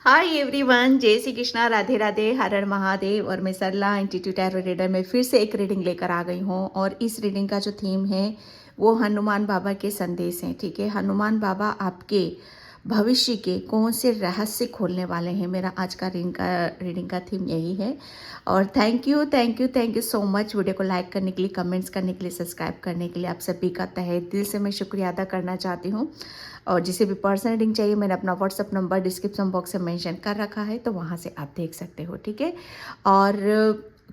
Hi everyone, जय श्री कृष्णा, राधे राधे, हर हर महादेव। और मैं सरला इंस्टीट्यूट टैरो रीडर में फिर से एक रीडिंग लेकर आ गई हूँ। और इस रीडिंग का जो थीम है वो हनुमान बाबा के संदेश हैं। ठीक है, हनुमान बाबा आपके भविष्य के कौन से रहस्य खोलने वाले हैं, मेरा आज का रीडिंग का थीम यही है। और thank you so much video को लाइक करने के लिए, कमेंट्स करने के लिए, सब्सक्राइब करने के लिए आप सभी का तहे दिल से मैं शुक्रिया अदा करना चाहती हूँ। और जिसे भी पर्सनल रीडिंग चाहिए, मैंने अपना व्हाट्सअप नंबर डिस्क्रिप्शन बॉक्स में मेंशन कर रखा है, तो वहाँ से आप देख सकते हो। ठीक है, और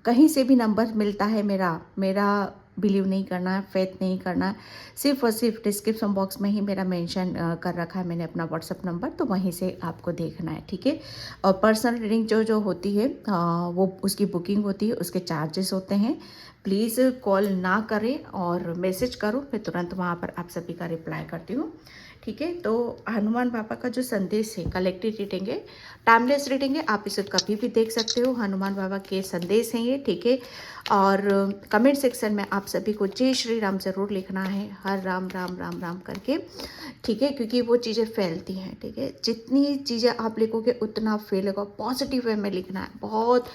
कहीं से भी नंबर मिलता है मेरा मेरा बिलीव नहीं करना है, फेथ नहीं करना है। सिर्फ और सिर्फ डिस्क्रिप्शन बॉक्स में ही मेरा मेंशन कर रखा है मैंने अपना व्हाट्सअप नंबर, तो वहीं से आपको देखना है। ठीक है, और पर्सनल रीडिंग जो जो होती है वो उसकी बुकिंग होती है, उसके चार्जेस होते हैं। प्लीज़ कॉल ना करें और मैसेज करो, मैं तुरंत वहाँ पर आप सभी का रिप्लाई करती हूँ। ठीक है, तो हनुमान बाबा का जो संदेश है, कलेक्टिव रीडिंग है, टाइमलेस रीडिंग है, आप इसे कभी भी देख सकते हो। हनुमान बाबा के संदेश हैं ये। ठीक है, और कमेंट सेक्शन में आप सभी को जय श्री राम ज़रूर लिखना है, हर राम राम राम राम करके। ठीक है, क्योंकि वो चीज़ें फैलती हैं। ठीक है, जितनी चीज़ें आप लिखोगे उतना फैलेगा। पॉजिटिव वे में लिखना है, बहुत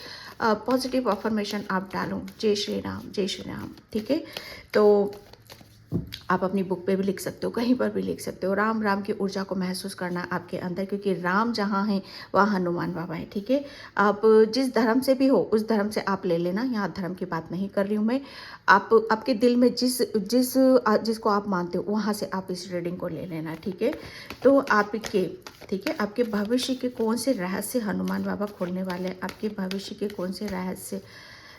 पॉजिटिव अफर्मेशन आप डालो, जय श्री राम जय श्री राम। ठीक है, तो आप अपनी बुक पे भी लिख सकते हो, कहीं पर भी लिख सकते हो। राम राम की ऊर्जा को महसूस करना आपके अंदर, क्योंकि राम जहाँ है वहाँ हनुमान बाबा है। ठीक है, आप जिस धर्म से भी हो उस धर्म से आप ले लेना, यहाँ धर्म की बात नहीं कर रही हूँ मैं। आप आपके दिल में जिसको आप मानते हो वहाँ से आप इस रीडिंग को ले लेना। ठीक है, तो आपके ठीक है, आपके भविष्य के कौन से रहस्य हनुमान बाबा खोलने वाले हैं, आपके भविष्य के कौन से रहस्य।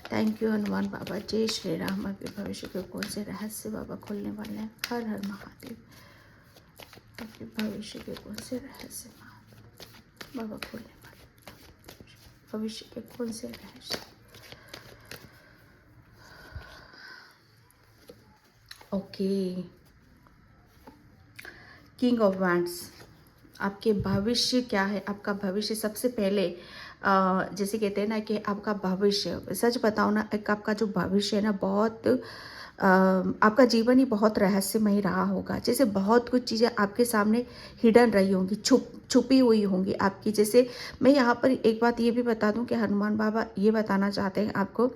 थैंक यू हनुमान बाबा, जय श्री राम। आपके भविष्य के कौन से रहस्य बाबा खोलने वाले हैं, हर हर महादेव। आपके भविष्य के कौन से रहस्य बाबा खोलने वाले हैं, भविष्य के कौन से रहस्य। Okay, king of wands. आपके भविष्य क्या है, आपका भविष्य सबसे पहले जैसे कहते हैं ना कि आपका भविष्य, सच बताओ ना, एक आपका जो भविष्य है ना, बहुत आपका जीवन ही बहुत रहस्यमय रहा होगा। जैसे बहुत कुछ चीज़ें आपके सामने हिडन रही होंगी, छुपी हुई होंगी आपकी। जैसे मैं यहाँ पर एक बात ये भी बता दूँ कि हनुमान बाबा ये बताना चाहते हैं आपको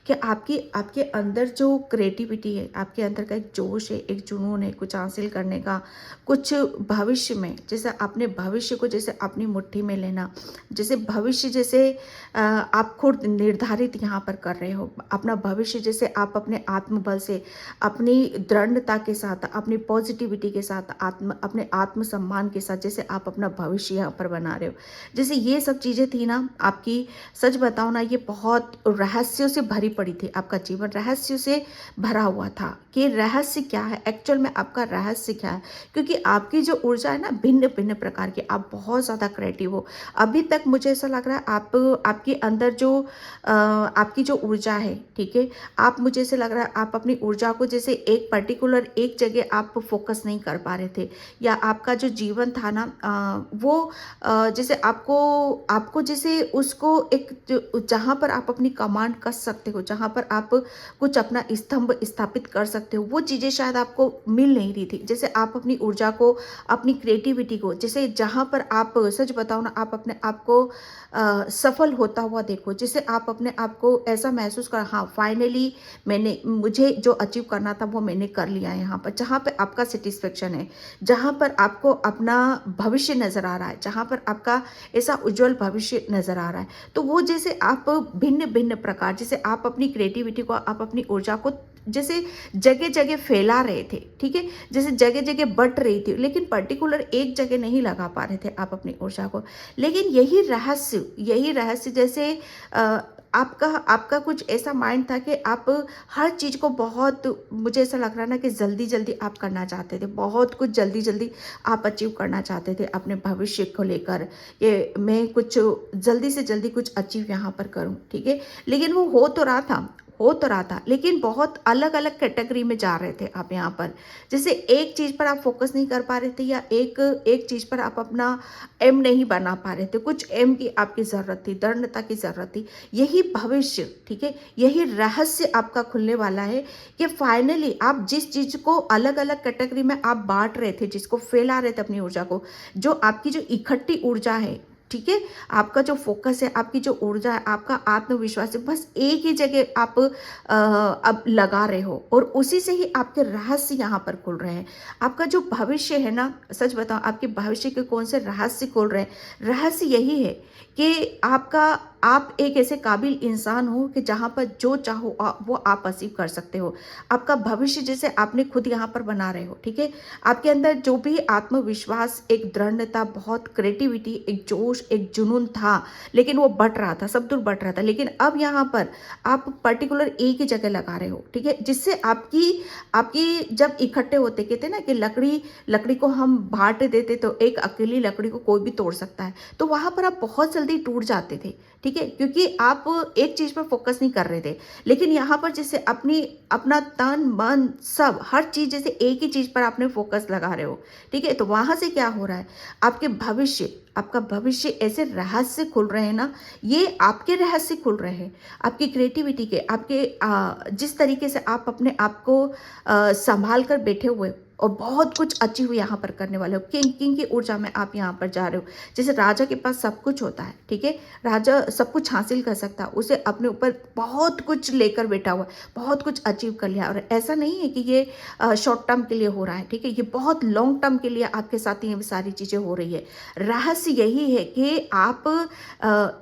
कि आपके अंदर जो क्रिएटिविटी है, आपके अंदर का एक जोश है, एक जुनून है कुछ हासिल करने का, कुछ भविष्य में, जैसे अपने भविष्य को जैसे अपनी मुट्ठी में लेना, जैसे भविष्य जैसे आप खुद निर्धारित यहाँ पर कर रहे हो अपना भविष्य, जैसे आप अपने आत्मबल से, अपनी दृढ़ता के साथ, अपनी पॉजिटिविटी के साथ, अपने आत्मसम्मान के साथ जैसे आप अपना भविष्य यहाँ पर बना रहे हो। जैसे ये सब चीज़ें थी ना आपकी, सच बताओ ना, ये बहुत रहस्यों से भरी पड़ी थी। आपका जीवन रहस्यों से भरा हुआ था कि रहस्य क्या है, एक्चुअल में आपका रहस्य क्या है। क्योंकि आपकी जो ऊर्जा है ना, भिन्न भिन्न प्रकार की, आप बहुत ज़्यादा क्रिएटिव हो। अभी तक मुझे ऐसा लग रहा है आपके अंदर जो आपकी जो ऊर्जा है, ठीक है, आप, मुझे ऐसे लग रहा है आप अपनी ऊर्जा को जैसे एक पर्टिकुलर एक जगह आप फोकस नहीं कर पा रहे थे, या आपका जो जीवन था ना वो जैसे आपको आपको जैसे उसको एक जहाँ पर आप अपनी कमांड कर सकते हो, जहाँ पर आप कुछ अपना स्तंभ स्थापित कर सकते हो, वो चीज़ें शायद आपको मिल नहीं रही थी। जैसे आप अपनी ऊर्जा को, अपनी क्रिएटिविटी को, जैसे जहाँ पर आप, सच बताओ ना, आप अपने आप को सफल होता हुआ देखो, जैसे आप अपने आप को ऐसा महसूस कर, हाँ फाइनली मुझे जो अचीव करना था वो मैंने कर लिया है। यहाँ पर जहाँ पे आपका सेटिस्फेक्शन है, जहाँ पर आपको अपना भविष्य नज़र आ रहा है, जहाँ पर आपका ऐसा उज्जवल भविष्य नज़र आ रहा है, तो वो जैसे आप भिन्न भिन्न प्रकार, जैसे आप अपनी क्रिएटिविटी को, आप अपनी ऊर्जा को जैसे जगह जगह फैला रहे थे। ठीक है, जैसे जगह जगह बट रही थी, लेकिन पर्टिकुलर एक जगह नहीं लगा पा रहे थे आप अपनी ऊर्जा को। लेकिन यही रहस्य जैसे आपका कुछ ऐसा माइंड था कि आप हर चीज़ को बहुत, मुझे ऐसा लग रहा ना कि जल्दी जल्दी आप करना चाहते थे, बहुत कुछ जल्दी जल्दी आप अचीव करना चाहते थे अपने भविष्य को लेकर, कि मैं कुछ जल्दी से जल्दी कुछ अचीव यहाँ पर करूँ। ठीक है, लेकिन वो हो तो रहा था, लेकिन बहुत अलग अलग कैटेगरी में जा रहे थे आप यहाँ पर। जैसे एक चीज़ पर आप फोकस नहीं कर पा रहे थे, या एक चीज़ पर आप अपना एम नहीं बना पा रहे थे, कुछ एम की आपकी ज़रूरत थी, दृढ़ता की ज़रूरत थी। यही भविष्य, ठीक है, यही रहस्य आपका खुलने वाला है कि फाइनली आप जिस चीज़ को अलग अलग कैटेगरी में आप बांट रहे थे, जिसको फैला रहे थे अपनी ऊर्जा को, जो आपकी जो इकट्ठी ऊर्जा है, ठीक है, आपका जो फोकस है, आपकी जो ऊर्जा है, आपका आत्मविश्वास है, बस एक ही जगह आप अब लगा रहे हो और उसी से ही आपके रहस्य यहाँ पर खुल रहे हैं। आपका जो भविष्य है ना, सच बताओ, आपके भविष्य के कौन से रहस्य खुल रहे हैं? रहस्य यही है कि आप एक ऐसे काबिल इंसान हो कि जहाँ पर जो चाहो वो आप अचीव कर सकते हो। आपका भविष्य जैसे आपने खुद यहाँ पर बना रहे हो, ठीक है। आपके अंदर जो भी आत्मविश्वास, एक दृढ़ता, बहुत क्रिएटिविटी, एक जोश, एक जुनून था, लेकिन वो बट रहा था, सब दूर बट रहा था, लेकिन अब यहाँ पर आप पर्टिकुलर एक ही जगह लगा रहे हो, ठीक है, जिससे आपकी आपकी जब इकट्ठे होते, कहते हैं ना कि लकड़ी लकड़ी को हम बांट देते तो एक अकेली लकड़ी को कोई भी तोड़ सकता है, तो वहां पर आप बहुत जल्दी टूट जाते थे, ठीक है, क्योंकि आप एक चीज पर फोकस नहीं कर रहे थे। लेकिन यहाँ पर जैसे अपना तन मन सब हर चीज जैसे एक ही चीज पर आपने फोकस लगा रहे हो, ठीक है, तो वहां से क्या हो रहा है, आपके भविष्य आपका भविष्य ऐसे रहस्य खुल रहे हैं ना, ये आपके रहस्य खुल रहे हैं, आपकी क्रिएटिविटी के, आपके जिस तरीके से आप अपने आप को संभाल कर बैठे हुए और बहुत कुछ अचीव यहाँ पर करने वाले हो। किंग की ऊर्जा में आप यहाँ पर जा रहे हो। जैसे राजा के पास सब कुछ होता है, ठीक है, राजा सब कुछ हासिल कर सकता है, उसे अपने ऊपर बहुत कुछ लेकर बैठा हुआ है, बहुत कुछ अचीव कर लिया, और ऐसा नहीं है कि ये शॉर्ट टर्म के लिए हो रहा है, ठीक है, ये बहुत लॉन्ग टर्म के लिए आपके साथ ये सारी चीज़ें हो रही है। रहस्य यही है कि आप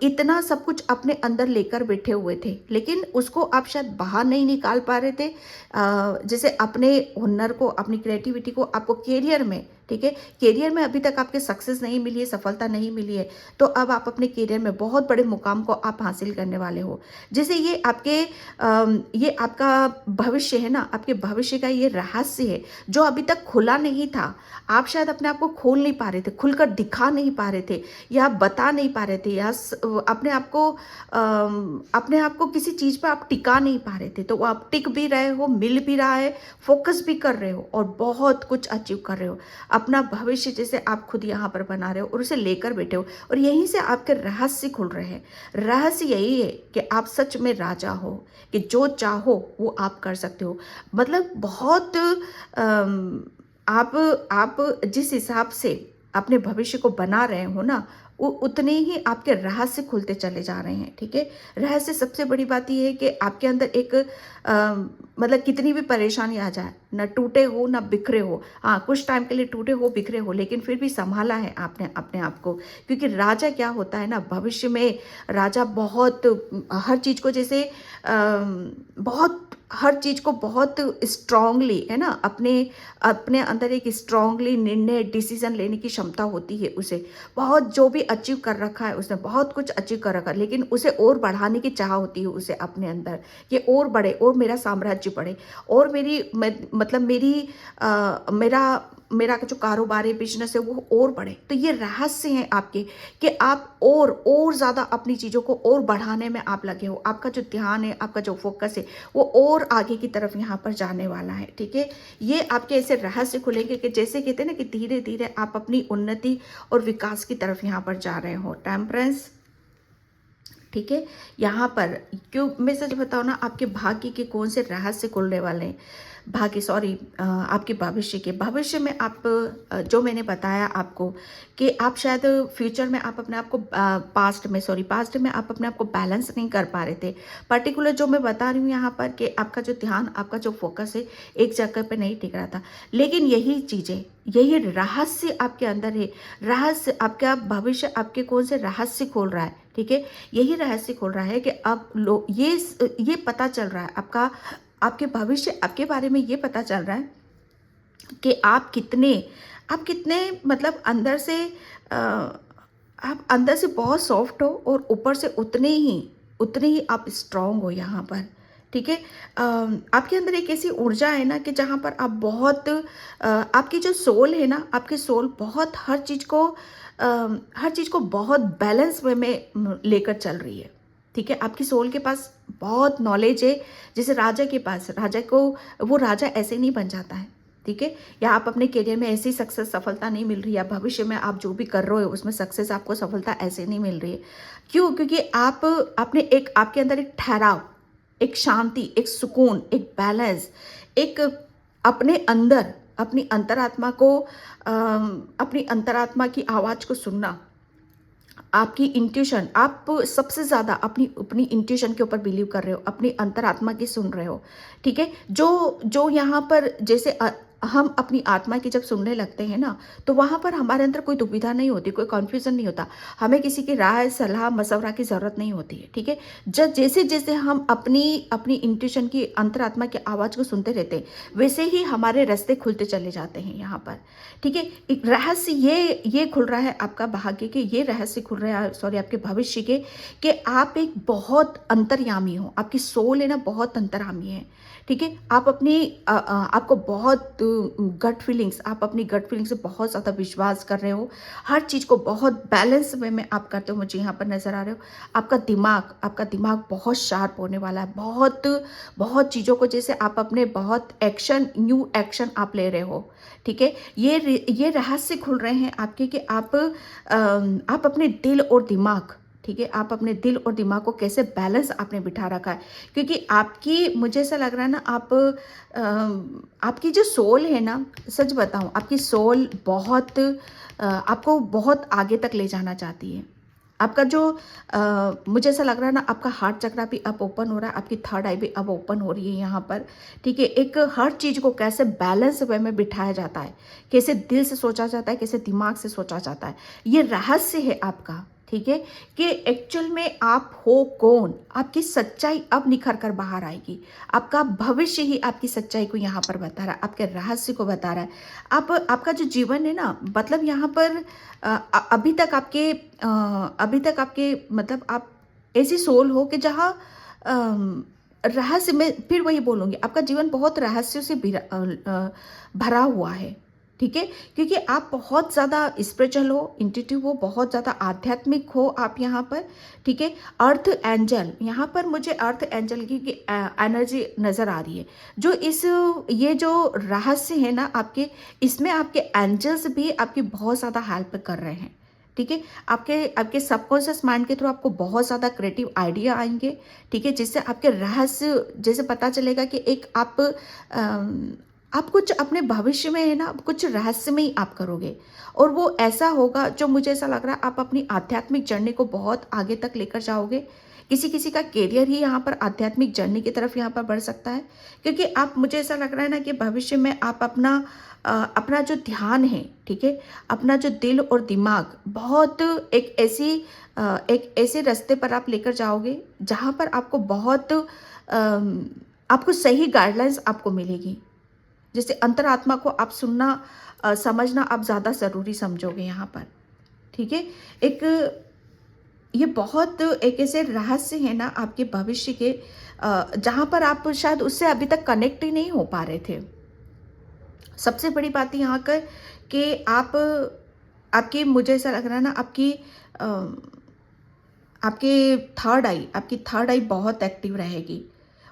इतना सब कुछ अपने अंदर लेकर बैठे हुए थे, लेकिन उसको आप शायद बाहर नहीं निकाल पा रहे थे। जैसे अपने हुनर को, अपनी क्रिएटिविटी को आपको करियर में, ठीक है, करियर में अभी तक आपके सक्सेस नहीं मिली है, सफलता नहीं मिली है, तो अब आप अपने करियर में बहुत बड़े मुकाम को आप हासिल करने वाले हो। जैसे ये आपका भविष्य है ना, आपके भविष्य का ये रहस्य है जो अभी तक खुला नहीं था। आप शायद अपने आप को खोल नहीं पा रहे थे, खुलकर दिखा नहीं पा रहे थे, या बता नहीं पा रहे थे, या अपने आप को किसी चीज़ पर आप टिका नहीं पा रहे थे, तो वो आप टिक भी रहे हो, मिल भी रहा है, फोकस भी कर रहे हो और बहुत कुछ अचीव कर रहे हो। अपना भविष्य जैसे आप खुद यहाँ पर बना रहे हो और उसे लेकर बैठे हो, और यहीं से आपके रहस्य खुल रहे हैं। रहस्य यही है कि आप सच में राजा हो, कि जो चाहो वो आप कर सकते हो। मतलब बहुत आप जिस हिसाब से अपने भविष्य को बना रहे हो ना, उतने ही आपके रहस्य खुलते चले जा रहे हैं, ठीक है। रहस्य सबसे बड़ी बात यह है कि आपके अंदर एक मतलब कितनी भी परेशानी आ जाए, ना टूटे हो ना बिखरे हो, हाँ कुछ टाइम के लिए टूटे हो बिखरे हो, लेकिन फिर भी संभाला है आपने अपने आप को। क्योंकि राजा क्या होता है ना, भविष्य में राजा बहुत हर चीज़ को जैसे बहुत हर चीज़ को बहुत स्ट्रांगली, है ना, अपने अपने अंदर एक स्ट्रांगली निर्णय डिसीजन लेने की क्षमता होती है उसे। बहुत जो भी अचीव कर रखा है उसने, बहुत कुछ अचीव कर रखा है, लेकिन उसे और बढ़ाने की चाह होती है उसे अपने अंदर, कि और बढ़े, और मेरा साम्राज्य बढ़े, और मतलब मेरा जो कारोबार है, बिजनेस है, वो और बढ़े। तो ये रहस्य हैं आपके, कि आप और ज़्यादा अपनी चीज़ों को और बढ़ाने में आप लगे हो। आपका जो ध्यान है, आपका जो फोकस है, वो और आगे की तरफ यहाँ पर जाने वाला है, ठीक है। ये आपके ऐसे रहस्य खुलेंगे कि जैसे कहते हैं ना कि धीरे धीरे आप अपनी उन्नति और विकास की तरफ यहाँ पर जा रहे हो। टेम्परेंस, ठीक है, यहाँ पर क्यों मैं सच बताऊँ ना, आपके भाग्य के कौन से रहस्य खुलने वाले हैं, आपके भविष्य में आप जो मैंने बताया आपको, कि आप शायद फ्यूचर में आप अपने आप को पास्ट में आप अपने आप को बैलेंस नहीं कर पा रहे थे। पर्टिकुलर जो मैं बता रही हूँ यहाँ पर, कि आपका जो ध्यान, आपका जो फोकस है, एक जगह पे नहीं टिक रहा था, लेकिन यही चीज़ें, यही रहस्य आपके अंदर है। रहस्य आपका भविष्य आपके कौन से रहस्य खोल रहा है, ठीक है, यही रहस्य खोल रहा है कि अब ये पता चल रहा है आपके भविष्य, आपके बारे में ये पता चल रहा है कि आप कितने मतलब आप अंदर से बहुत सॉफ्ट हो, और ऊपर से उतने ही आप स्ट्रांग हो यहाँ पर, ठीक है। आपके अंदर एक ऐसी ऊर्जा है ना, कि जहाँ पर आप बहुत आपकी जो सोल है ना, आपकी सोल बहुत हर चीज़ को बहुत बैलेंस वे में लेकर चल रही है, ठीक है। आपकी सोल के पास बहुत नॉलेज है। जैसे वो राजा ऐसे नहीं बन जाता है, ठीक है, या आप अपने करियर में ऐसी सक्सेस सफलता नहीं मिल रही है, भविष्य में आप जो भी कर रहे हो उसमें सक्सेस आपको सफलता ऐसे नहीं मिल रही है। क्यों? क्योंकि आपके अंदर एक ठहराव, एक शांति, एक सुकून, एक बैलेंस, एक अपने अंदर अपनी अंतरात्मा की आवाज़ को सुनना, आपकी इंट्यूशन, आप सबसे ज़्यादा अपनी अपनी इंट्यूशन के ऊपर बिलीव कर रहे हो, अपनी अंतरात्मा की सुन रहे हो, ठीक है? जो जो यहाँ पर जैसे हम अपनी आत्मा की जब सुनने लगते हैं ना, तो वहाँ पर हमारे अंदर कोई दुविधा नहीं होती, कोई कन्फ्यूज़न नहीं होता। हमें किसी की राय, सलाह, मशवरा की ज़रूरत नहीं होती है, ठीक है? जैसे-जैसे हम अपनी अपनी इंट्यूशन की, अंतरात्मा की आवाज़ को सुनते रहते हैं, वैसे ही हमारे रास्ते खुलते चले जाते हैं यहाँ पर, ठीक है? एक रहस्य ये खुल रहा है आपका भाग्य के, ये रहस्य खुल रहा है, सॉरी, आपके भविष्य के, कि आप एक बहुत अंतर्यामी हो, आपकी सोल है ना बहुत अंतर्यामी है, ठीक है? आप अपनी आपको बहुत गट फीलिंग्स, आप अपनी गट फीलिंग से बहुत ज़्यादा विश्वास कर रहे हो, हर चीज़ को बहुत बैलेंस वे में आप करते हो, मुझे यहाँ पर नज़र आ रहे हो। आपका दिमाग बहुत शार्प होने वाला है, बहुत बहुत चीज़ों को, जैसे आप अपने बहुत एक्शन, न्यू एक्शन आप ले रहे हो, ठीक है? ये रहस्य खुल रहे हैं आपके कि आप अपने दिल और दिमाग, ठीक है, आप अपने दिल और दिमाग को कैसे बैलेंस आपने बिठा रखा है, क्योंकि आपकी, मुझे ऐसा लग रहा है ना, आपकी जो सोल है ना, सच बताऊं, आपकी सोल बहुत आपको बहुत आगे तक ले जाना चाहती है। आपका जो मुझे ऐसा लग रहा है ना, आपका हार्ट चक्रा भी अब ओपन हो रहा है, आपकी थर्ड आई भी अब ओपन हो रही है यहाँ पर, ठीक है? एक हर चीज़ को कैसे बैलेंस वे में बिठाया जाता है, कैसे दिल से सोचा जाता है, कैसे दिमाग से सोचा जाता है, ये रहस्य है आपका, ठीक है? कि एक्चुअल में आप हो कौन, आपकी सच्चाई अब निखर कर बाहर आएगी। आपका भविष्य ही आपकी सच्चाई को यहाँ पर बता रहा है, आपके रहस्य को बता रहा है। आपका जो जीवन है ना, मतलब यहाँ पर अभी तक आपके, मतलब आप ऐसी सोल हो कि जहाँ रहस्य में, फिर वही बोलूँगी, आपका जीवन बहुत रहस्यों से भरा हुआ है, ठीक है? क्योंकि आप बहुत ज़्यादा स्पिरिचुअल हो, इंट्यूटिव हो, बहुत ज़्यादा आध्यात्मिक हो आप यहाँ पर, ठीक है? अर्थ एंजल, यहाँ पर मुझे अर्थ एंजल की एनर्जी नज़र आ रही है। ये जो रहस्य है ना आपके, इसमें आपके एंजल्स भी आपकी बहुत ज़्यादा हेल्प कर रहे हैं, ठीक है? आपके सबकॉन्शियस माइंड के थ्रू आपको बहुत ज़्यादा क्रिएटिव आइडिया आएंगे, ठीक है? जिससे आपके रहस्य जैसे पता चलेगा कि एक आप कुछ अपने भविष्य में है ना, कुछ रहस्य में ही आप करोगे, और वो ऐसा होगा जो, मुझे ऐसा लग रहा है, आप अपनी आध्यात्मिक जर्नी को बहुत आगे तक लेकर जाओगे। किसी किसी का कैरियर ही यहाँ पर आध्यात्मिक जर्नी की तरफ यहाँ पर बढ़ सकता है, क्योंकि आप, मुझे ऐसा लग रहा है ना कि भविष्य में आप अपना जो ध्यान है, ठीक है, अपना जो दिल और दिमाग बहुत एक ऐसे रास्ते पर आप लेकर जाओगे जहाँ पर आपको बहुत आपको सही गाइडलाइंस आपको मिलेगी। जैसे अंतरात्मा को आप सुनना, समझना आप ज़्यादा ज़रूरी समझोगे यहाँ पर, ठीक है? एक ये बहुत एक ऐसे रहस्य है ना आपके भविष्य के, जहाँ पर आप शायद उससे अभी तक कनेक्ट ही नहीं हो पा रहे थे। सबसे बड़ी बात यहाँ कर कि आपकी, मुझे ऐसा लग रहा है ना, आपकी थर्ड आई बहुत एक्टिव रहेगी,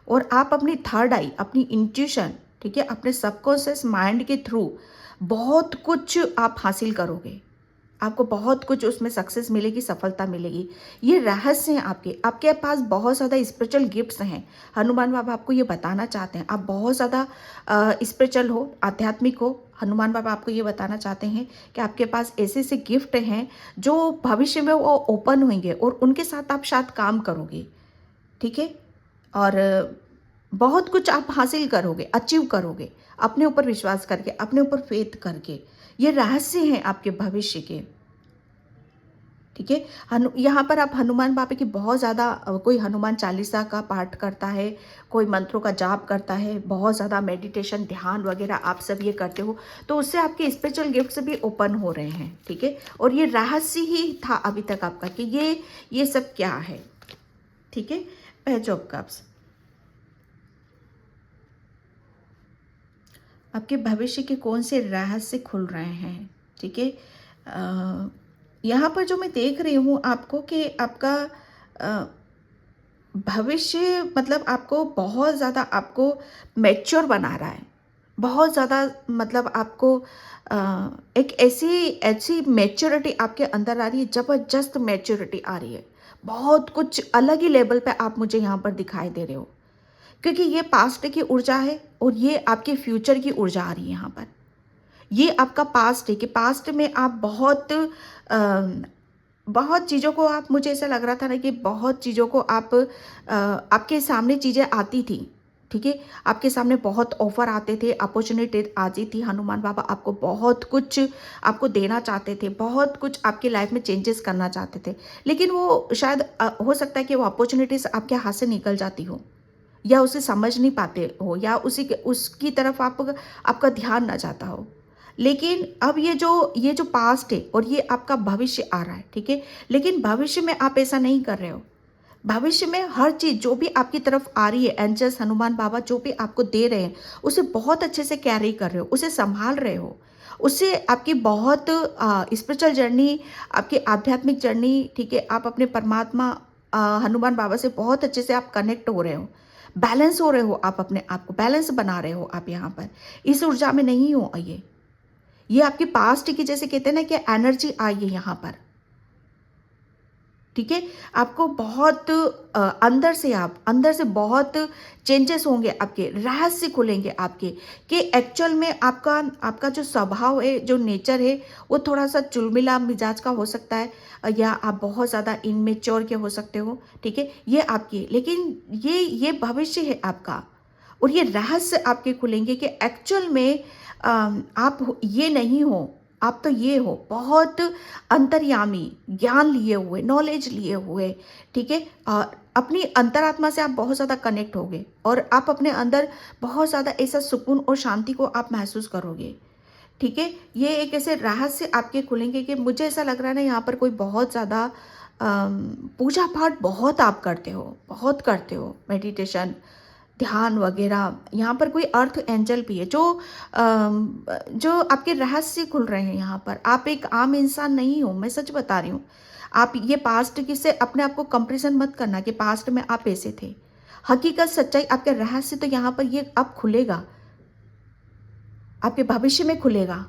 और आप अपनी थर्ड आई, अपनी इंट्यूशन, ठीक है, अपने सबकॉन्शियस माइंड के थ्रू बहुत कुछ आप हासिल करोगे। आपको बहुत कुछ उसमें सक्सेस मिलेगी, सफलता मिलेगी। ये रहस्य हैं आपके पास बहुत ज़्यादा स्पिरिचुअल गिफ्ट्स हैं। हनुमान बाबा आपको ये बताना चाहते हैं, आप बहुत ज़्यादा स्पिरिचुअल हो, आध्यात्मिक हो। हनुमान बाबा आपको ये बताना चाहते हैं कि आपके पास ऐसे ऐसे गिफ्ट हैं जो भविष्य में वो ओपन होंगे, और उनके साथ आप शायद काम करोगे, ठीक है? और बहुत कुछ आप हासिल करोगे, अचीव करोगे, अपने ऊपर विश्वास करके, अपने ऊपर फेथ करके। ये रहस्य हैं आपके भविष्य के, ठीक है? यहाँ पर आप हनुमान बाबा की बहुत ज़्यादा, कोई हनुमान चालीसा का पाठ करता है, कोई मंत्रों का जाप करता है, बहुत ज़्यादा मेडिटेशन, ध्यान वगैरह आप सब ये करते हो, तो उससे आपके स्पिरिचुअल गिफ्ट्स भी ओपन हो रहे हैं, ठीक है? और ये रहस्य ही था अभी तक आपका कि ये सब क्या है, ठीक है? पेज ऑफ कप्स, आपके भविष्य के कौन से रहस्य खुल रहे हैं, ठीक है? यहाँ पर जो मैं देख रही हूँ आपको कि आपका भविष्य, मतलब आपको बहुत ज़्यादा, आपको मैच्योर बना रहा है, बहुत ज़्यादा, मतलब आपको एक ऐसी ऐसी मैच्योरिटी आपके अंदर आ रही है, ज़बरदस्त मैच्योरिटी आ रही है, बहुत कुछ अलग ही लेवल पे आप मुझे यहाँ पर दिखाई दे रहे हो, क्योंकि ये पास्ट की ऊर्जा है और ये आपके फ्यूचर की ऊर्जा आ रही है यहाँ पर। ये आपका पास्ट है कि पास्ट में आप बहुत चीज़ों को आप, मुझे ऐसा लग रहा था ना कि बहुत चीज़ों को आप आपके सामने चीज़ें आती थी, ठीक है? आपके सामने बहुत ऑफ़र आते थे, अपॉर्च्युनिटी आती थी, हनुमान बाबा आपको बहुत कुछ आपको देना चाहते थे, बहुत कुछ आपकी लाइफ़ में चेंजेस करना चाहते थे। लेकिन वो शायद हो सकता है कि वो अपॉर्च्युनिटीज़ आपके हाथ से निकल जाती हो, या उसे समझ नहीं पाते हो, या उसी के उसकी तरफ आपका ध्यान ना जाता हो। लेकिन अब ये जो पास्ट है और ये आपका भविष्य आ रहा है, ठीक है? लेकिन भविष्य में आप ऐसा नहीं कर रहे हो। भविष्य में हर चीज़ जो भी आपकी तरफ आ रही है, एंजल्स, हनुमान बाबा जो भी आपको दे रहे हैं, उसे बहुत अच्छे से कैरी कर रहे हो, उसे सँभाल रहे हो। उससे आपकी बहुत स्पिरिचुअल जर्नी, आपकी आध्यात्मिक जर्नी, ठीक है? आप अपने परमात्मा हनुमान बाबा से बहुत अच्छे से आप कनेक्ट हो रहे हो। बैलेंस हो रहे हो, आप अपने आप को बैलेंस बना रहे हो आप यहाँ पर। इस ऊर्जा में नहीं हो ये। ये आपकी पास्ट की, जैसे कहते हैं ना कि एनर्जी आई है यहाँ पर, ठीक है? आपको बहुत अंदर से बहुत चेंजेस होंगे, आपके रहस्य खुलेंगे आपके, कि एक्चुअल में आपका आपका जो स्वभाव है, जो नेचर है, वो थोड़ा-सा चुलबुला मिजाज का हो सकता है, या आप बहुत ज़्यादा इमैच्योर के हो सकते हो, ठीक है? ये आपकी, लेकिन ये भविष्य है आपका, और ये रहस्य आपके खुलेंगे कि एक्चुअल में ये नहीं हो, आप तो ये हो, बहुत अंतर्यामी, ज्ञान लिए हुए, नॉलेज लिए हुए, ठीक है? अपनी अंतरात्मा से आप बहुत ज़्यादा कनेक्ट होगे, और आप अपने अंदर बहुत ज़्यादा ऐसा सुकून और शांति को आप महसूस करोगे, ठीक है? ये एक ऐसे रहस्य आपके खुलेंगे कि मुझे ऐसा लग रहा है ना, यहाँ पर कोई बहुत ज़्यादा पूजा पाठ बहुत आप करते हो, बहुत करते हो, मेडिटेशन, ध्यान वगैरह। यहाँ पर कोई अर्थ एंजल भी है जो आपके रहस्य खुल रहे हैं यहाँ पर। आप एक आम इंसान नहीं हो, मैं सच बता रही हूँ। आप ये पास्ट की से अपने आप को कंपैरिजन मत करना कि पास्ट में आप ऐसे थे। हकीकत, सच्चाई, आपके रहस्य तो यहाँ पर ये अब खुलेगा, आपके भविष्य में खुलेगा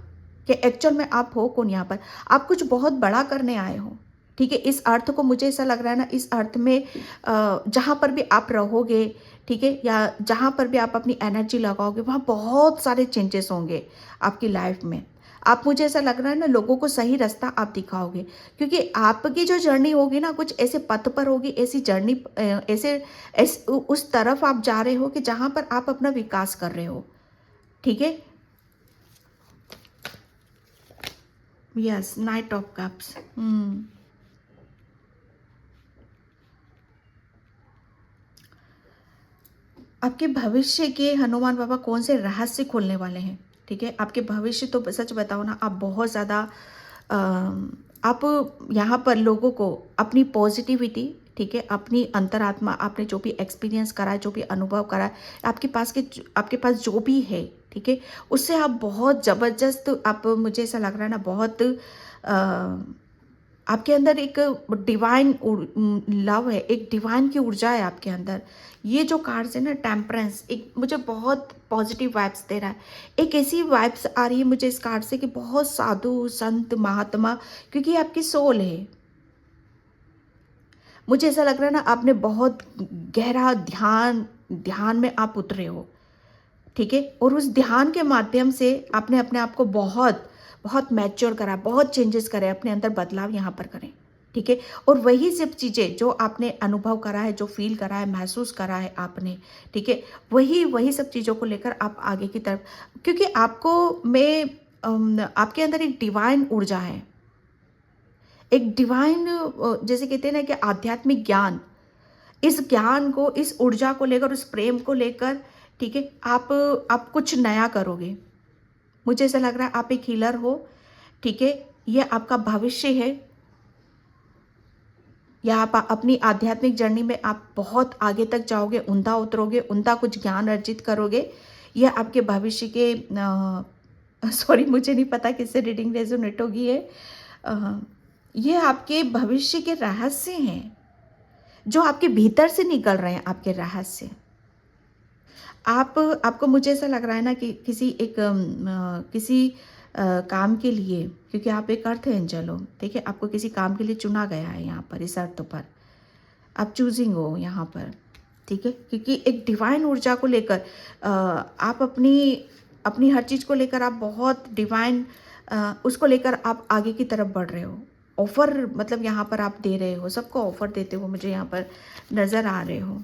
कि एक्चुअल में आप हो कौन यहाँ पर। आप कुछ बहुत बड़ा करने आए हो, ठीक है? इस अर्थ को, मुझे ऐसा लग रहा है ना, इस अर्थ में जहाँ पर भी आप रहोगे, ठीक है, या जहाँ पर भी आप अपनी एनर्जी लगाओगे, वहाँ बहुत सारे चेंजेस होंगे आपकी लाइफ में। आप, मुझे ऐसा लग रहा है ना, लोगों को सही रास्ता आप दिखाओगे, क्योंकि आपकी जो जर्नी होगी ना, कुछ ऐसे पथ पर होगी, ऐसी जर्नी, उस तरफ आप जा रहे हो कि जहाँ पर आप अपना विकास कर रहे हो, ठीक है? Yes, night of cups. आपके भविष्य के हनुमान बाबा कौन से रहस्य खोलने वाले हैं, ठीक है? आपके भविष्य तो सच बताओ ना, आप बहुत ज़्यादा आप यहाँ पर लोगों को अपनी पॉजिटिविटी, ठीक है, अपनी अंतरात्मा, आपने जो भी एक्सपीरियंस करा है, जो भी अनुभव करा है, आपके पास जो भी है, ठीक है, उससे आप बहुत ज़बरदस्त, आप, मुझे ऐसा लग रहा है ना, बहुत आपके अंदर एक डिवाइन लव है, एक डिवाइन की ऊर्जा है आपके अंदर। ये जो कार्ड्स है ना, टेम्परेंस, एक मुझे बहुत पॉजिटिव वाइब्स दे रहा है। एक ऐसी वाइब्स आ रही है मुझे इस कार्ड से कि बहुत साधु संत महात्मा, क्योंकि ये आपकी सोल है। मुझे ऐसा लग रहा है ना, आपने बहुत गहरा ध्यान ध्यान में आप उतरे हो, ठीक है, और उस ध्यान के माध्यम से आपने अपने आप को बहुत बहुत मैच्योर करा, बहुत चेंजेस करे, अपने अंदर बदलाव यहाँ पर करें, ठीक है, और वही सब चीज़ें जो आपने अनुभव करा है, जो फील करा है, महसूस करा है आपने, ठीक है, वही वही सब चीज़ों को लेकर आप आगे की तरफ, क्योंकि आपके अंदर एक डिवाइन ऊर्जा है, एक डिवाइन, जैसे कहते हैं ना कि आध्यात्मिक ज्ञान, इस ज्ञान को, इस ऊर्जा को लेकर, उस प्रेम को लेकर, ठीक है, आप कुछ नया करोगे। मुझे ऐसा लग रहा है आप एक हीलर हो, ठीक है, ये आपका भविष्य है, या आप अपनी आध्यात्मिक जर्नी में आप बहुत आगे तक जाओगे, उंधा उतरोगे, उनका कुछ ज्ञान अर्जित करोगे। ये आपके भविष्य के सॉरी, मुझे नहीं पता किससे रीडिंग रेजोनेट होगी है। ये आपके भविष्य के रहस्य हैं, जो आपके भीतर से निकल रहे हैं, आपके रहस्य। आपको, मुझे ऐसा लग रहा है ना कि किसी काम के लिए, क्योंकि आप एक अर्थ एंजल हो, ठीक है, आपको किसी काम के लिए चुना गया है यहाँ पर, इस अर्थ पर आप चूजिंग हो यहाँ पर, ठीक है, क्योंकि एक डिवाइन ऊर्जा को लेकर आप अपनी हर चीज़ को लेकर आप बहुत डिवाइन, उसको लेकर आप आगे की तरफ बढ़ रहे हो, ऑफ़र मतलब यहाँ पर आप दे रहे हो, सबको ऑफ़र देते हो मुझे यहाँ पर नज़र आ रहे हो।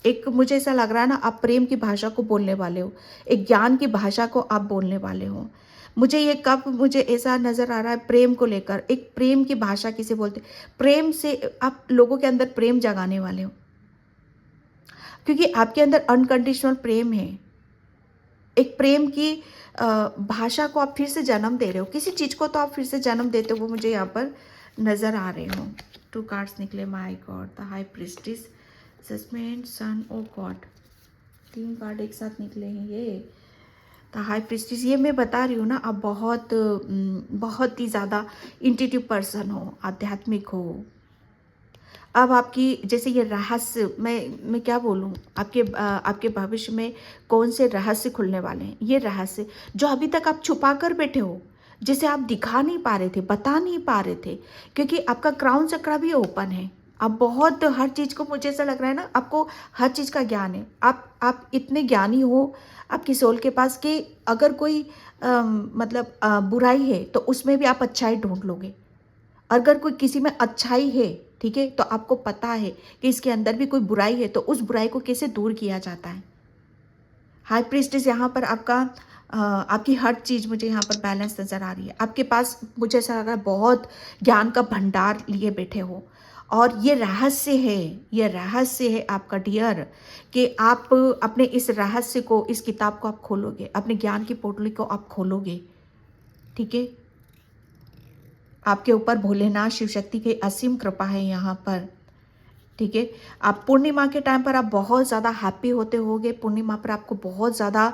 एक मुझे ऐसा लग रहा है ना, आप प्रेम की भाषा को बोलने वाले हो, एक ज्ञान की भाषा को आप बोलने वाले हो। मुझे ये कब मुझे ऐसा नज़र आ रहा है प्रेम को लेकर, एक प्रेम की भाषा किसे बोलते, प्रेम से आप लोगों के अंदर प्रेम जगाने वाले हो, क्योंकि आपके अंदर अनकंडीशनल प्रेम है। एक प्रेम की भाषा को आप फिर से जन्म दे रहे हो, किसी चीज़ को तो आप फिर से जन्म देते हो, वो मुझे यहाँ पर नज़र आ रहे हो। 2 कार्ड्स निकले, my god, the high priestess, judgement, sun, oh god, 3 card एक साथ निकले हैं ये। द हाई प्रीस्टिस, ये मैं बता रही हूँ ना, आप बहुत ही ज़्यादा इंट्यूटिव पर्सन हो, आध्यात्मिक हो। अब आपकी जैसे ये रहस्य, मैं क्या बोलूँ, आपके भविष्य में कौन से रहस्य खुलने वाले हैं, ये रहस्य जो अभी तक आप छुपा कर बैठे हो, जिसे आप दिखा नहीं पा रहे थे, बता नहीं पा रहे थे, क्योंकि आपका क्राउन चक्र भी ओपन है। आप बहुत हर चीज़ को, मुझे ऐसा लग रहा है ना, आपको हर चीज़ का ज्ञान है। आप इतने ज्ञानी हो आपकी सोल के पास कि अगर कोई मतलब बुराई है तो उसमें भी आप अच्छाई ढूंढ लोगे। अगर कोई किसी में अच्छाई है, ठीक है, तो आपको पता है कि इसके अंदर भी कोई बुराई है, तो उस बुराई को कैसे दूर किया जाता है। हाई प्रीस्टेस यहाँ पर आपकी हर चीज़ मुझे यहाँ पर बैलेंस नज़र आ रही है। आपके पास मुझे ऐसा लग रहा है बहुत ज्ञान का भंडार लिए बैठे हो, और ये रहस्य है आपका डियर, कि आप अपने इस रहस्य को, इस किताब को आप खोलोगे, अपने ज्ञान की पोटली को आप खोलोगे, ठीक है। आपके ऊपर भोलेनाथ शिव शक्ति की असीम कृपा है यहाँ पर, ठीक है। आप पूर्णिमा के टाइम पर आप बहुत ज़्यादा हैप्पी होते होगे। पूर्णिमा पर आपको बहुत ज़्यादा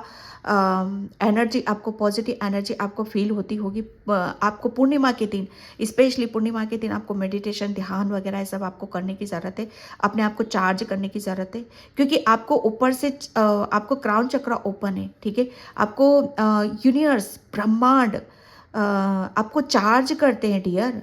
एनर्जी, आपको पॉजिटिव एनर्जी आपको फील होती होगी। आपको पूर्णिमा के दिन, स्पेशली पूर्णिमा के दिन आपको मेडिटेशन, ध्यान वगैरह ये सब आपको करने की ज़रूरत है, अपने आप को चार्ज करने की ज़रूरत है, क्योंकि आपको ऊपर से आपको क्राउन चक्र ओपन है, ठीक है। आपको यूनिवर्स, ब्रह्मांड आपको चार्ज करते हैं डियर।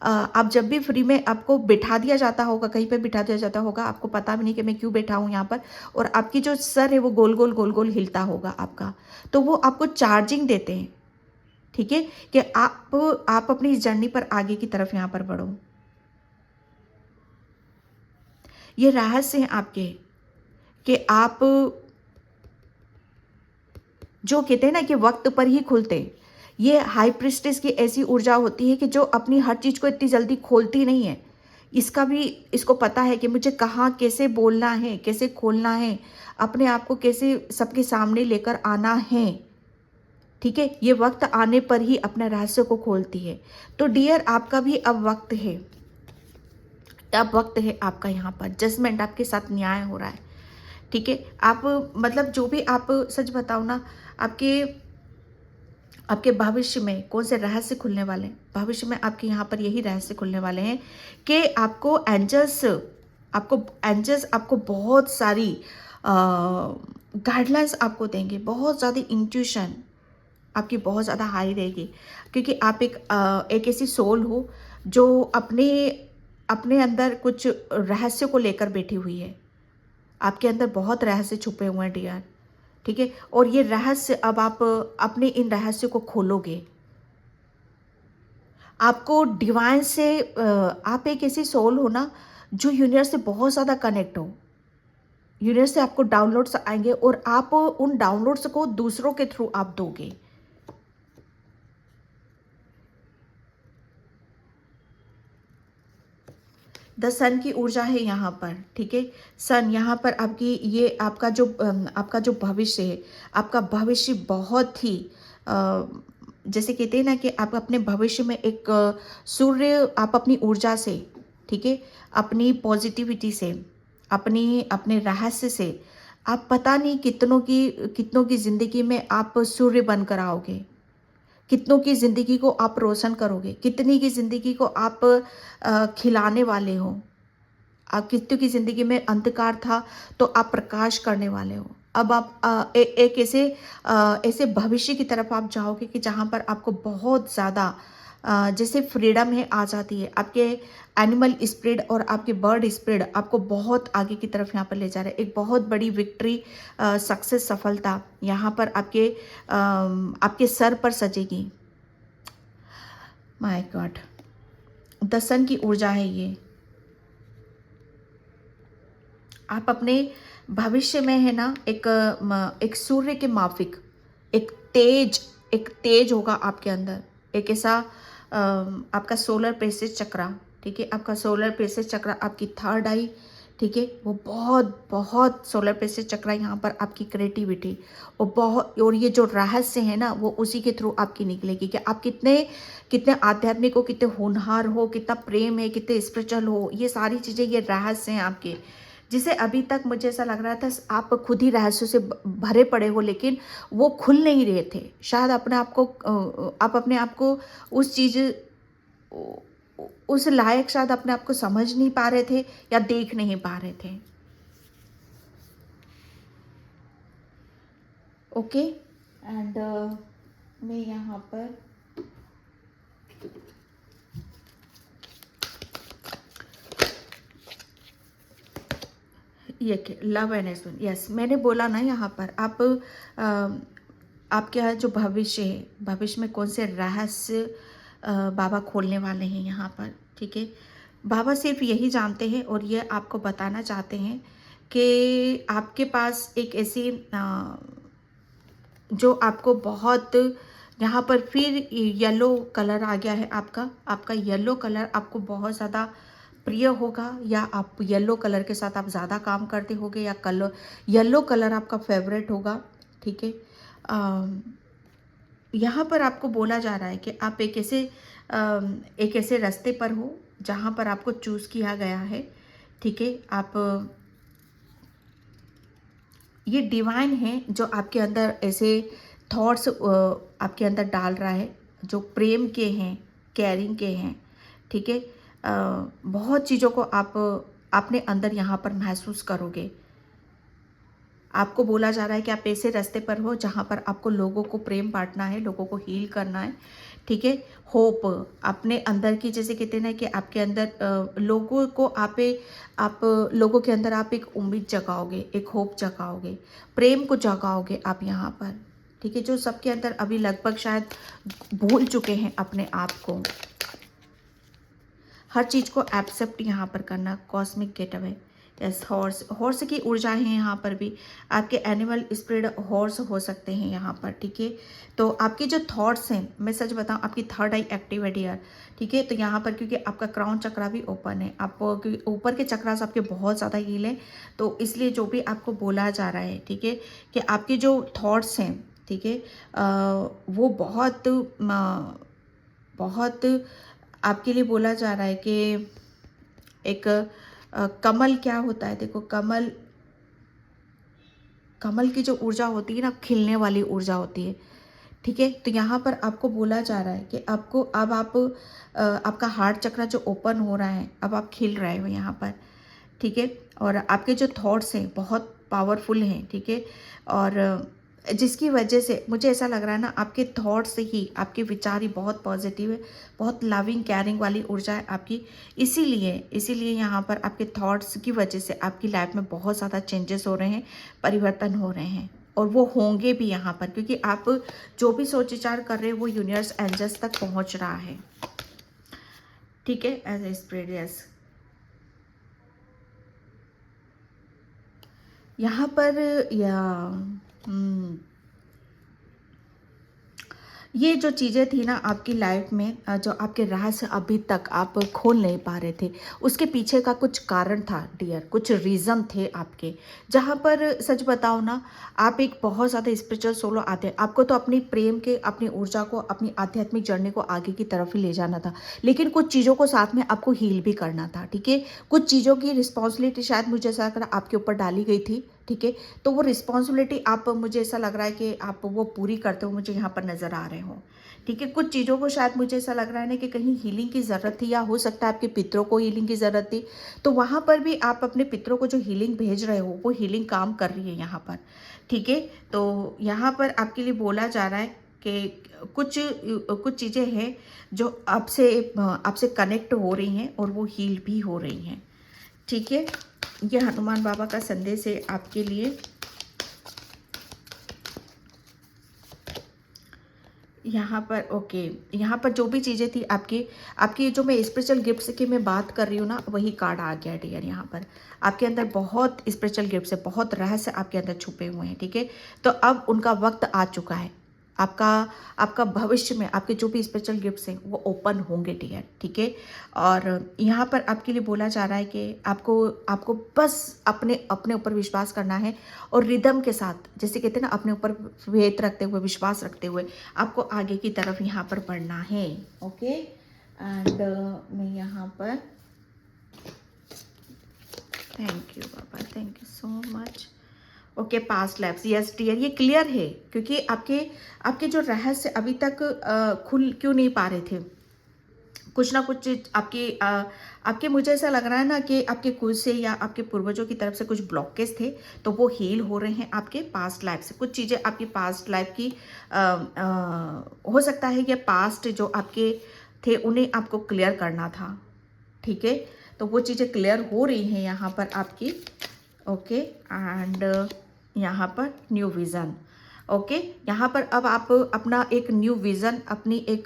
आप जब भी फ्री में आपको बिठा दिया जाता होगा, कहीं पे बिठा दिया जाता होगा, आपको पता भी नहीं कि मैं क्यों बैठा हूँ यहाँ पर, और आपकी जो सर है वो गोल गोल हिलता होगा आपका, तो वो आपको चार्जिंग देते हैं, ठीक है, कि आप अपनी इस जर्नी पर आगे की तरफ यहाँ पर बढ़ो। ये रहस्य है आपके, कि आप जो कहते हैं ना कि वक्त पर ही खुलते, ये हाई प्रिस्टेस की ऐसी ऊर्जा होती है कि जो अपनी हर चीज़ को इतनी जल्दी खोलती नहीं है। इसको पता है कि मुझे कहाँ कैसे बोलना है, कैसे खोलना है, अपने आप को कैसे सबके सामने लेकर आना है, ठीक है। ये वक्त आने पर ही अपने रहस्य को खोलती है। तो डियर, आपका भी अब वक्त है, अब वक्त है आपका, यहाँ पर जजमेंट, आपके साथ न्याय हो रहा है, ठीक है। आप मतलब जो भी आप, सच बताओ ना, आपके भविष्य में कौन से रहस्य खुलने वाले हैं। भविष्य में आपके यहाँ पर यही रहस्य खुलने वाले हैं कि आपको एंजल्स आपको बहुत सारी गाइडलाइंस आपको देंगे, बहुत ज़्यादा इंट्यूशन आपकी बहुत ज़्यादा हाई रहेगी, क्योंकि आप एक ऐसी सोल हो जो अपने अंदर कुछ रहस्य को लेकर बैठी हुई है। आपके अंदर बहुत रहस्य छुपे हुए हैं डियर, ठीक है। और ये रहस्य अब आप अपने इन रहस्य को खोलोगे। आपको डिवाइन से आप एक ऐसी सोल हो ना जो यूनिवर्स से बहुत ज़्यादा कनेक्ट हो। यूनिवर्स से आपको डाउनलोड्स आएंगे और आप उन डाउनलोड्स को दूसरों के थ्रू आप दोगे। द सन की ऊर्जा है यहाँ पर, ठीक है। सन यहाँ पर आपकी, ये आपका जो भविष्य है, आपका भविष्य बहुत ही जैसे कहते हैं ना कि आप अपने भविष्य में एक सूर्य, आप अपनी ऊर्जा से, ठीक है, अपनी पॉजिटिविटी से, अपने रहस्य से, आप पता नहीं कितनों की ज़िंदगी में आप सूर्य बनकर आओगे, कितनों की ज़िंदगी को आप रोशन करोगे, कितनी की ज़िंदगी को आप खिलाने वाले हो। आप कितनों की ज़िंदगी में अंधकार था तो आप प्रकाश करने वाले हो। अब आप एक ऐसे भविष्य की तरफ आप जाओगे कि जहाँ पर आपको बहुत ज़्यादा जैसे फ्रीडम है, आज़ादी है। आपके एनिमल स्पिरिट और आपके बर्ड स्पिरिट आपको बहुत आगे की तरफ यहाँ पर ले जा रहे हैं। एक बहुत बड़ी विक्ट्री, सक्सेस, सफलता यहाँ पर आपके सर पर सजेगी। माय गॉड, द सन की ऊर्जा है ये। आप अपने भविष्य में है ना एक सूर्य के माफिक एक तेज होगा आपके अंदर। एक ऐसा आपका सोलर प्लेक्सस चक्रा, ठीक है, आपका सोलर प्लेक्सस चक्रा, आपकी थर्ड आई, ठीक है, वो बहुत बहुत सोलर प्लेक्सस चक्रा यहाँ पर आपकी क्रिएटिविटी और बहुत, और ये जो रहस्य है ना वो उसी के थ्रू आपकी निकलेगी कि आप कितने कितने आध्यात्मिक हो, कितने होनहार हो, कितना प्रेम है, कितने स्पिरिचुअल हो। ये सारी चीज़ें, ये रहस्य हैं आपके, जिसे अभी तक मुझे ऐसा लग रहा था आप खुद ही रहस्यों से भरे पड़े हो, लेकिन वो खुल नहीं रहे थे। शायद अपने आप को आप अपने आप को उस चीज़ उस लायक शायद अपने आप को समझ नहीं पा रहे थे या देख नहीं पा रहे थे। ओके, एंड मैं यहाँ पर ये लव एंड हस्बैंड, यस, मैंने बोला ना यहाँ पर आप आपके यहाँ जो भविष्य है, भविष्य में कौन से रहस्य बाबा खोलने वाले हैं यहाँ पर, ठीक है। बाबा सिर्फ यही जानते हैं और ये आपको बताना चाहते हैं कि आपके पास एक ऐसी जो आपको बहुत, यहाँ पर फिर येलो कलर आ गया है आपका। आपका येलो कलर आपको बहुत ज़्यादा प्रिय होगा, या आप येलो कलर के साथ आप ज़्यादा काम करते होगे, या कलर येलो कलर आपका फेवरेट होगा, ठीक है। यहाँ पर आपको बोला जा रहा है कि आप एक ऐसे रास्ते पर हो जहाँ पर आपको चूज़ किया गया है, ठीक है। आप ये डिवाइन है जो आपके अंदर ऐसे थॉट्स आपके अंदर डाल रहा है, जो प्रेम के हैं, केयरिंग के हैं, ठीक है। बहुत चीज़ों को आप अपने अंदर यहाँ पर महसूस करोगे। आपको बोला जा रहा है कि आप ऐसे रास्ते पर हो जहाँ पर आपको लोगों को प्रेम बांटना है, लोगों को हील करना है, ठीक है। होप अपने अंदर की, जैसे कहते हैं ना कि आपके अंदर लोगों को आप लोगों के अंदर आप एक उम्मीद जगाओगे, एक होप जगाओगे, प्रेम को जगाओगे आप यहाँ पर, ठीक है। जो सबके अंदर अभी लगभग शायद भूल चुके हैं अपने आप को। हर चीज़ को एक्सेप्ट यहाँ पर करना, cosmic get away, yes. Horse की ऊर्जा है यहाँ पर भी। आपके एनिमल स्पिरिट हॉर्स हो सकते हैं यहाँ पर, ठीक है। तो आपके जो थॉट्स हैं, मैं सच बताऊँ, आपकी थर्ड आई एक्टिव है डियर, ठीक है। तो यहाँ पर क्योंकि आपका क्राउन चक्रा भी ओपन है, आपको ऊपर के चक्रास आपके बहुत ज़्यादा हील है, तो इसलिए जो भी आपको बोला जा रहा है, ठीक है, कि आपके जो थॉट्स हैं, ठीक है, वो बहुत आपके लिए बोला जा रहा है कि एक कमल क्या होता है, देखो कमल की जो ऊर्जा होती है ना, खिलने वाली ऊर्जा होती है, ठीक है। तो यहाँ पर आपको बोला जा रहा है कि आपको अब आपका हार्ट चक्र जो ओपन हो रहा है, अब आप खिल रहे हो यहाँ पर, ठीक है। और आपके जो थॉट्स हैं बहुत पावरफुल हैं, ठीक है। और जिसकी वजह से मुझे ऐसा लग रहा है ना, आपके थॉट्स ही, आपके विचार ही बहुत पॉजिटिव है, बहुत लविंग केयरिंग वाली ऊर्जा है आपकी। इसीलिए यहाँ पर आपके थॉट्स की वजह से आपकी लाइफ में बहुत ज़्यादा चेंजेस हो रहे हैं, परिवर्तन हो रहे हैं, और वो होंगे भी यहाँ पर, क्योंकि आप जो भी सोच विचार कर रहे हो वो यूनिवर्स एंजल्स तक पहुँच रहा है, ठीक है। As a spirit, yes. यहाँ पर ये जो चीज़ें थी ना आपकी लाइफ में, जो आपके रहस्य अभी तक आप खोल नहीं पा रहे थे, उसके पीछे का कुछ कारण था डियर, कुछ रीज़न थे आपके, जहाँ पर सच बताओ ना, आप एक बहुत ज़्यादा स्पिरिचुअल सोलो आते हैं। आपको तो अपनी प्रेम के, अपनी ऊर्जा को, अपनी आध्यात्मिक जर्नी को आगे की तरफ ही ले जाना था, लेकिन कुछ चीज़ों को साथ में आपको हील भी करना था, ठीक है। कुछ चीज़ों की रिस्पॉन्सिबिलिटी शायद मुझे ऐसा लग रहा आपके ऊपर डाली गई थी, ठीक है। तो वो रिस्पॉन्सिबिलिटी आप, मुझे ऐसा लग रहा है कि आप वो पूरी करते हो, मुझे यहाँ पर नज़र आ रहे हो, ठीक है। कुछ चीज़ों को शायद मुझे ऐसा लग रहा है ना कि कहीं हीलिंग की ज़रूरत थी, या हो सकता है आपके पितरों को हीलिंग की ज़रूरत थी, तो वहाँ पर भी आप अपने पितरों को जो हीलिंग भेज रहे हो, वो हीलिंग काम कर रही है यहाँ पर, ठीक है। तो यहाँ पर आपके लिए बोला जा रहा है कि कुछ चीज़ें हैं जो आपसे कनेक्ट हो रही हैं और वो हील भी हो रही हैं, ठीक है। ये हनुमान बाबा का संदेश है आपके लिए, यहाँ पर ओके, यहाँ पर जो भी चीज़ें थी आपकी आपकी जो मैं स्पिरिचुअल गिफ्ट्स की मैं बात कर रही हूँ ना, वही कार्ड आ गया डियर। यहाँ पर आपके अंदर बहुत स्पिरिचुअल गिफ्ट्स है, बहुत रहस्य आपके अंदर छुपे हुए हैं, ठीक है। तो अब उनका वक्त आ चुका है। आपका आपका भविष्य में आपके जो भी स्पिरिचुअल गिफ्ट्स हैं वो ओपन होंगे डियर, ठीक है। और यहाँ पर आपके लिए बोला जा रहा है कि आपको आपको बस अपने अपने ऊपर विश्वास करना है, और रिदम के साथ, जैसे कहते हैं ना, अपने ऊपर फेथ रखते हुए, विश्वास रखते हुए आपको आगे की तरफ यहाँ पर बढ़ना है। ओके, एंड मैं यहाँ पर थैंक यू बाबा, thank you so much. Okay, past lifes, yes dear, ये क्लियर है क्योंकि आपके आपके जो रहस्य अभी तक खुल क्यों नहीं पा रहे थे, कुछ ना कुछ चीज आपके मुझे ऐसा लग रहा है ना कि आपके खुद से या आपके पूर्वजों की तरफ से कुछ ब्लॉकेज थे, तो वो हील हो रहे हैं आपके पास्ट लाइफ से। कुछ चीज़ें आपकी पास्ट लाइफ की हो सकता है कि पास्ट जो आपके थे उन्हें आपको क्लियर करना था, ठीक है। तो वो चीज़ें क्लियर हो रही हैं यहाँ पर आपकी। ओके, एंड यहाँ पर न्यू विज़न। ओके, यहाँ पर अब आप अपना एक न्यू विज़न, अपनी एक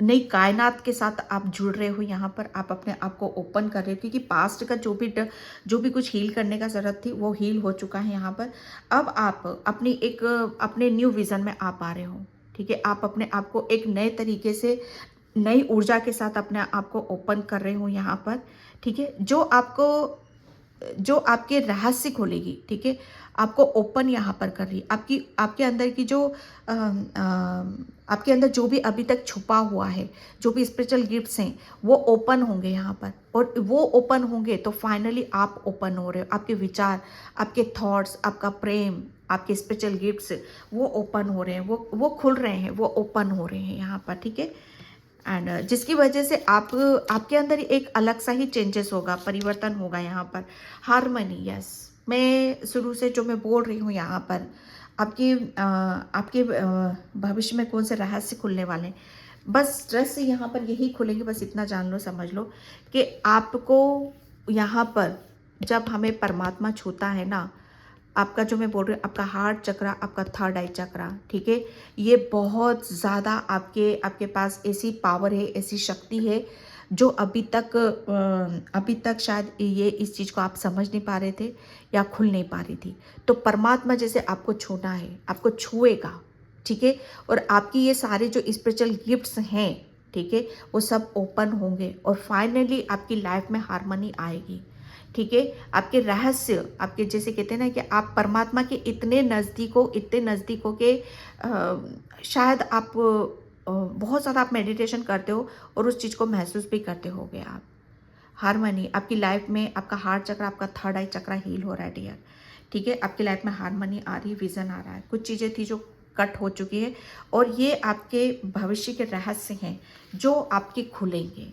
नई कायनात के साथ आप जुड़ रहे हो। यहाँ पर आप अपने आप को ओपन कर रहे हो क्योंकि पास्ट का जो भी कुछ हील करने का ज़रूरत थी वो हील हो चुका है यहाँ पर। अब आप अपने न्यू विज़न में आप आ रहे हो, ठीक है। आप अपने आप को एक नए तरीके से, नई ऊर्जा के साथ अपने आप को ओपन कर रहे हो यहाँ पर, ठीक है। जो आपके रहस्य खोलेगी, ठीक है, आपको ओपन यहाँ पर कर रही है। आपके अंदर की जो आपके अंदर जो भी अभी तक छुपा हुआ है, जो भी स्पिरिचुअल गिफ्ट्स हैं वो ओपन होंगे यहाँ पर, और वो ओपन होंगे तो फाइनली आप ओपन हो रहे हो। आपके विचार, आपके थॉट्स, आपका प्रेम, आपके स्पिरिचुअल गिफ्ट्स वो ओपन हो रहे हैं, वो खुल रहे हैं, वो ओपन हो रहे हैं यहाँ पर, ठीक है। एंड जिसकी वजह से आपके अंदर एक अलग सा ही चेंजेस होगा, परिवर्तन होगा यहाँ पर। हारमनी, यस, मैं शुरू से जो मैं बोल रही हूँ यहाँ पर आपके भविष्य में कौन से रहस्य खुलने वाले हैं, बस रहस्य यहाँ पर यही खुलेंगे। बस इतना जान लो, समझ लो कि आपको यहाँ पर जब हमें परमात्मा छूता है ना, आपका जो मैं बोल रही हूँ, आपका हार्ट चक्रा, आपका थर्ड आई चक्रा, ठीक है, ये बहुत ज़्यादा आपके पास ऐसी पावर है, ऐसी शक्ति है जो अभी तक शायद ये इस चीज़ को आप समझ नहीं पा रहे थे या खुल नहीं पा रही थी। तो परमात्मा जैसे आपको छूना है, आपको छुएगा, ठीक है। और आपकी ये सारे जो स्पिरिचुअल गिफ्ट्स हैं, ठीक है, वो सब ओपन होंगे और फाइनली आपकी लाइफ में हार्मनी आएगी, ठीक है। आपके रहस्य, आपके जैसे कहते हैं ना कि आप परमात्मा के इतने नज़दीक हो कि शायद आप बहुत ज़्यादा आप मेडिटेशन करते हो और उस चीज़ को महसूस भी करते होगे आप। हारमनी आपकी लाइफ में, आपका हार्ट चक्र, आपका थर्ड आई चक्र हील हो रहा है डियर, ठीक है। आपकी लाइफ में हारमनी आ रही है, विजन आ रहा है, कुछ चीज़ें थी जो कट हो चुकी है और ये आपके भविष्य के रहस्य हैं जो आपके खुलेंगे।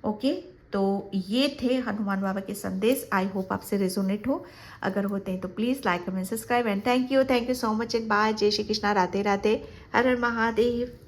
ओके, तो ये थे हनुमान बाबा के संदेश। आई होप आपसे रेजोनेट हो। अगर होते हैं तो please like, comment, subscribe and thank you so much and bye. जय श्री कृष्णा, राधे राधे, हर हर महादेव।